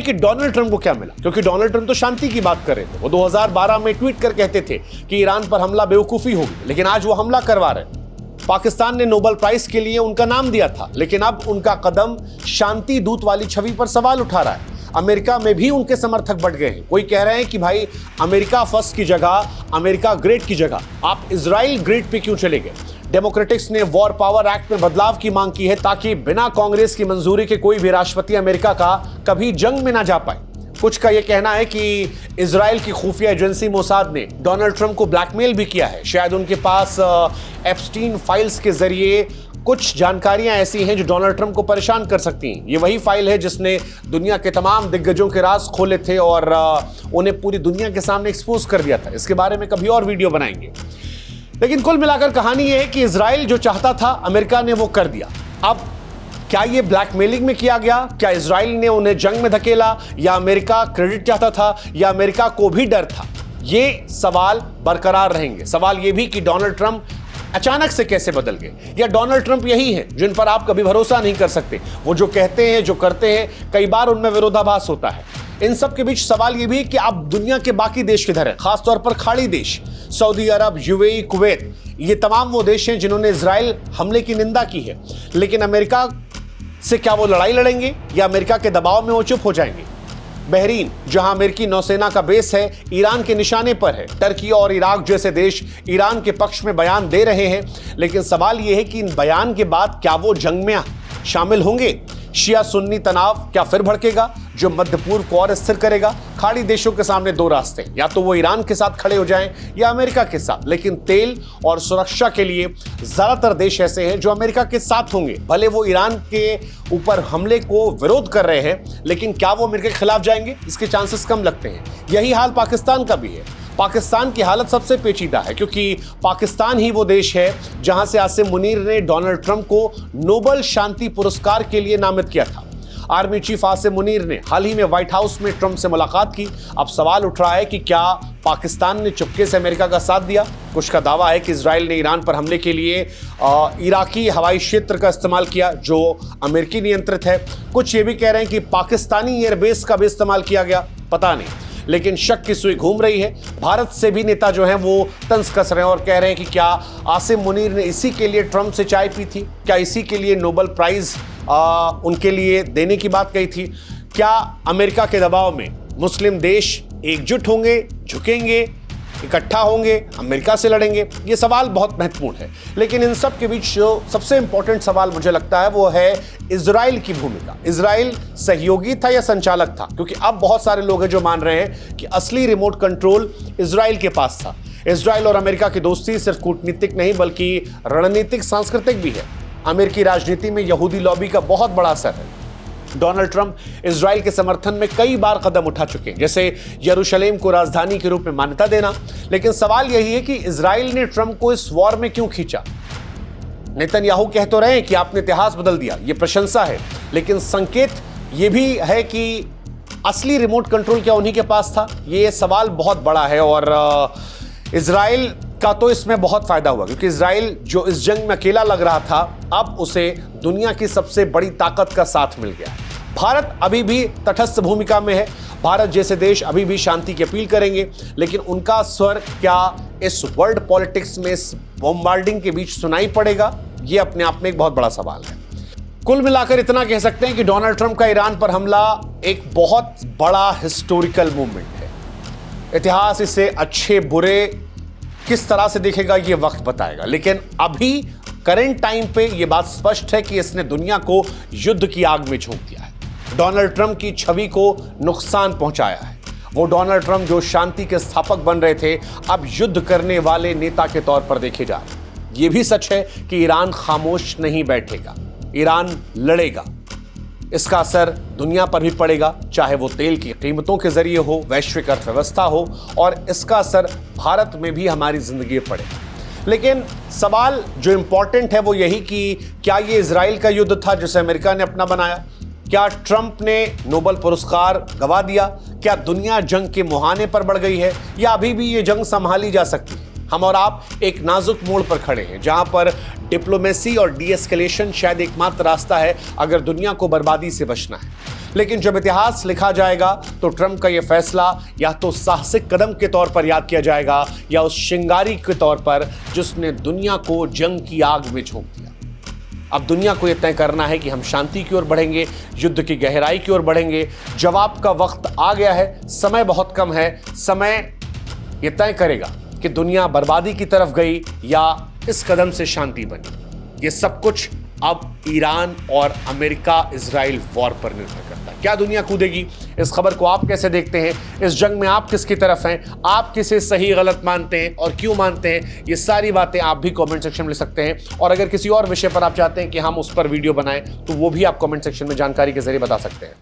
कि Donald Trump को क्या मिला, क्योंकि डोनाल्ड ट्रंप तो शांति की बात कर रहे थे। वो 2012 में ट्वीट कर कहते थे कि ईरान पर हमला बेवकूफी होगी, लेकिन आज वो हमला करवा रहे हैं। पाकिस्तान ने नोबेल प्राइज के लिए उनका नाम दिया था, लेकिन अब उनका कदम शांति दूत वाली छवि पर सवाल उठा रहा है। अमेरिका में भी उनके समर्थक बढ़ गए हैं। कोई कह रहे हैं कि भाई अमेरिका फर्स्ट की जगह, अमेरिका ग्रेट की जगह आप इजराइल ग्रेट पे क्यों चले गए। डेमोक्रेटिक्स ने वॉर पावर एक्ट में बदलाव की मांग की है ताकि बिना कांग्रेस की मंजूरी के कोई भी राष्ट्रपति अमेरिका का कभी जंग में ना जा पाए। कुछ का यह कहना है कि इजराइल की खुफिया एजेंसी मोसाद ने डोनाल्ड ट्रंप को ब्लैकमेल भी किया है। शायद उनके पास एप्स्टीन फाइल्स के जरिए कुछ जानकारियां ऐसी हैं जो डोनाल्ड ट्रंप को परेशान कर सकती हैं। ये वही फाइल है जिसने दुनिया के तमाम दिग्गजों के राज खोले थे और उन्हें पूरी दुनिया के सामने एक्सपोज कर दिया था। इसके बारे में कभी और वीडियो बनाएंगे। लेकिन कुल मिलाकर कहानी यह है कि इजराइल जो चाहता था अमेरिका ने वो कर दिया। अब क्या ये ब्लैकमेलिंग में किया गया, क्या इजराइल ने उन्हें जंग में धकेला, या अमेरिका क्रेडिट चाहता था, या अमेरिका को भी डर था, ये सवाल बरकरार रहेंगे। सवाल ये भी कि डोनाल्ड ट्रंप अचानक से कैसे बदल गए, या डोनाल्ड ट्रंप यही है जिन पर आप कभी भरोसा नहीं कर सकते। वो जो कहते हैं, जो करते हैं, कई बार उनमें विरोधाभास होता है। इन सब के बीच सवाल ये भी कि अब दुनिया के बाकी देश किधर है, खासतौर पर खाड़ी देश, सऊदी अरब, यूएई, कुवैत, ये तमाम वो देश हैं जिन्होंने इजराइल हमले की निंदा की है। लेकिन अमेरिका से क्या वो लड़ाई लड़ेंगे, या अमेरिका के दबाव में वो चुप हो जाएंगे। बहरीन, जहां अमेरिकी नौसेना का बेस है, ईरान के निशाने पर है। टर्की और इराक जैसे देश ईरान के पक्ष में बयान दे रहे हैं, लेकिन सवाल यह है कि इन बयान के बाद क्या वो जंग में शामिल होंगे। शिया सुन्नी तनाव क्या फिर भड़केगा, जो मध्य पूर्व को और स्थिर करेगा। खाड़ी देशों के सामने दो रास्ते, या तो वो ईरान के साथ खड़े हो जाएं या अमेरिका के साथ। लेकिन तेल और सुरक्षा के लिए ज्यादातर देश ऐसे हैं जो अमेरिका के साथ होंगे। भले वो ईरान के ऊपर हमले को विरोध कर रहे हैं, लेकिन क्या वो अमेरिका के खिलाफ जाएंगे, इसके चांसेस कम लगते हैं। यही हाल पाकिस्तान का भी है। पाकिस्तान की हालत सबसे पेचीदा है, क्योंकि पाकिस्तान ही वो देश है जहां से आसिम मुनीर ने डोनाल्ड ट्रंप को नोबेल शांति पुरस्कार के लिए नामित किया था। आर्मी चीफ आसिम मुनीर ने हाल ही में व्हाइट हाउस में ट्रंप से मुलाकात की। अब सवाल उठ रहा है कि क्या पाकिस्तान ने चुपके से अमेरिका का साथ दिया। कुछ का दावा है कि इजराइल ने ईरान पर हमले के लिए इराकी हवाई क्षेत्र का इस्तेमाल किया जो अमेरिकी नियंत्रित है। कुछ ये भी कह रहे हैं कि पाकिस्तानी एयरबेस का भी इस्तेमाल किया गया, पता नहीं, लेकिन शक की सुई घूम रही है। भारत से भी नेता जो हैं वो तंज कस रहे हैं और कह रहे हैं कि क्या आसिम मुनीर ने इसी के लिए ट्रंप से चाय पी थी, क्या इसी के लिए नोबेल प्राइज उनके लिए देने की बात कही थी। क्या अमेरिका के दबाव में मुस्लिम देश एकजुट होंगे, झुकेंगे, इकट्ठा होंगे, अमेरिका से लड़ेंगे। ये सवाल बहुत महत्वपूर्ण है। लेकिन इन सब के बीच जो सबसे इंपॉर्टेंट सवाल मुझे लगता है वो है इजराइल की भूमिका। इजराइल सहयोगी था या संचालक था, क्योंकि अब बहुत सारे लोग हैं जो मान रहे हैं कि असली रिमोट कंट्रोल इजराइल के पास था। इजराइल और अमेरिका की दोस्ती सिर्फ कूटनीतिक नहीं बल्कि रणनीतिक सांस्कृतिक भी है। अमेरिकी राजनीति में यहूदी लॉबी का बहुत बड़ा असर है। डोनाल्ड ट्रंप इजराइल के समर्थन में कई बार कदम उठा चुके हैं, जैसे यरूशलेम को राजधानी के रूप में मान्यता देना। लेकिन सवाल यही है कि इजराइल ने ट्रंप को इस वॉर में क्यों खींचा। नेतन्याहू कह तो रहे हैं कि आपने इतिहास बदल दिया, ये प्रशंसा है, लेकिन संकेत ये भी है कि असली रिमोट कंट्रोल क्या उन्हीं के पास था। ये सवाल बहुत बड़ा है और इजराइल का तो इसमें बहुत फायदा हुआ, क्योंकि इजराइल जो इस जंग में अकेला लग रहा था, अब उसे दुनिया की सबसे बड़ी ताकत का साथ मिल गया है। भारत अभी भी तटस्थ भूमिका में है। भारत जैसे देश अभी भी शांति की अपील करेंगे, लेकिन उनका स्वर क्या इस वर्ल्ड पॉलिटिक्स में, इस बॉम्बार्डिंग के बीच सुनाई पड़ेगा, यह अपने आप में एक बहुत बड़ा सवाल है। कुल मिलाकर इतना कह सकते हैं कि डोनाल्ड ट्रंप का ईरान पर हमला एक बहुत बड़ा हिस्टोरिकल मूवमेंट है। इतिहास इसे अच्छे बुरे किस तरह से देखेगा ये वक्त बताएगा, लेकिन अभी करंट टाइम पे ये बात स्पष्ट है कि इसने दुनिया को युद्ध की आग में झोंक दिया है। डोनाल्ड ट्रंप की छवि को नुकसान पहुंचाया है। वो डोनाल्ड ट्रंप जो शांति के स्थापक बन रहे थे, अब युद्ध करने वाले नेता के तौर पर देखे जा रहे हैं। ये भी सच है कि ईरान खामोश नहीं बैठेगा, ईरान लड़ेगा। इसका असर दुनिया पर भी पड़ेगा, चाहे वो तेल की कीमतों के जरिए हो, वैश्विक अर्थव्यवस्था हो, और इसका असर भारत में भी हमारी जिंदगी पर पड़ेगा। लेकिन सवाल जो इंपॉर्टेंट है वो यही कि क्या ये इजराइल का युद्ध था जिसे अमेरिका ने अपना बनाया? क्या ट्रंप ने नोबेल पुरस्कार गवा दिया? क्या दुनिया जंग के मुहाने पर बढ़ गई है, या अभी भी ये जंग संभाली जा सकती है? हम और आप एक नाजुक मोड़ पर खड़े हैं जहां पर डिप्लोमेसी और डीएस्केलेशन शायद एकमात्र रास्ता है अगर दुनिया को बर्बादी से बचना है। लेकिन जब इतिहास लिखा जाएगा तो ट्रंप का यह फैसला या तो साहसिक कदम के तौर पर याद किया जाएगा या उस चिंगारी के तौर पर जिसने दुनिया को जंग की आग में झोंक दिया। अब दुनिया को यह तय करना है कि हम शांति की ओर बढ़ेंगे, युद्ध की गहराई की ओर बढ़ेंगे। जवाब का वक्त आ गया है, समय बहुत कम है। समय यह तय करेगा कि दुनिया बर्बादी की तरफ गई या इस कदम से शांति बनी। यह सब कुछ अब ईरान और अमेरिका इजराइल वॉर पर निर्भर करता है। क्या दुनिया कूदेगी? इस खबर को आप कैसे देखते हैं? इस जंग में आप किसकी तरफ हैं? आप किसे सही गलत मानते हैं और क्यों मानते हैं? ये सारी बातें आप भी कमेंट सेक्शन में लिख सकते हैं। और अगर किसी और विषय पर आप चाहते हैं कि हम उस पर वीडियो बनाएं तो वो भी आप कमेंट सेक्शन में जानकारी के जरिए बता सकते हैं।